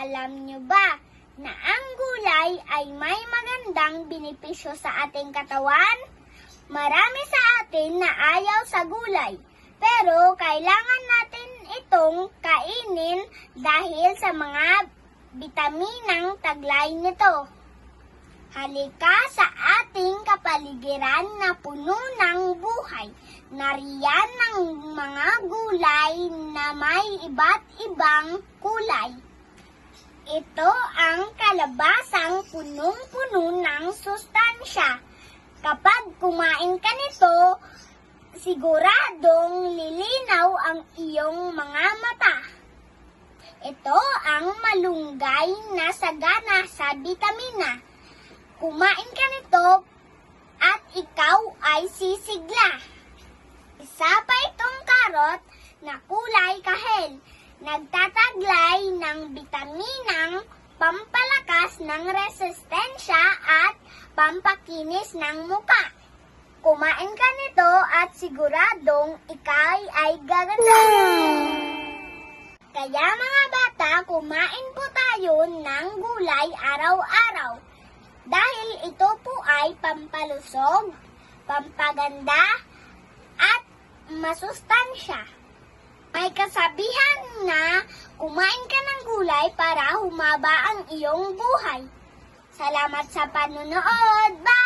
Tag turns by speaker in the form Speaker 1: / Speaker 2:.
Speaker 1: Alam nyo ba na ang gulay ay may magandang benepisyo sa ating katawan? Marami sa atin na ayaw sa gulay, pero kailangan natin itong kainin dahil sa mga bitaminang taglay nito. Halika sa ating kapaligiran na puno ng buhay. Nariyan ng mga gulay na may iba't ibang kulay. Ito ang kalabasang punong-puno ng sustansya. Kapag kumain ka nito, siguradong lilinaw ang iyong mga mata. Ito ang malunggay na sagana sa bitamina. Kumain ka nito at ikaw ay sisigla. Isa pa itong karot na kulay kahel. Nagtataglay ng bitaminang pampalakas ng resistensya at pampakinis ng muka. Kumain ka nito at siguradong ikay ay gaganda. Kaya mga bata, kumain po tayo ng gulay araw-araw. Dahil ito po ay pampalusog, pampaganda, at masustansya. May kasabihan na kumain ka ng gulay para humaba ang iyong buhay. Salamat sa panonood. Bye!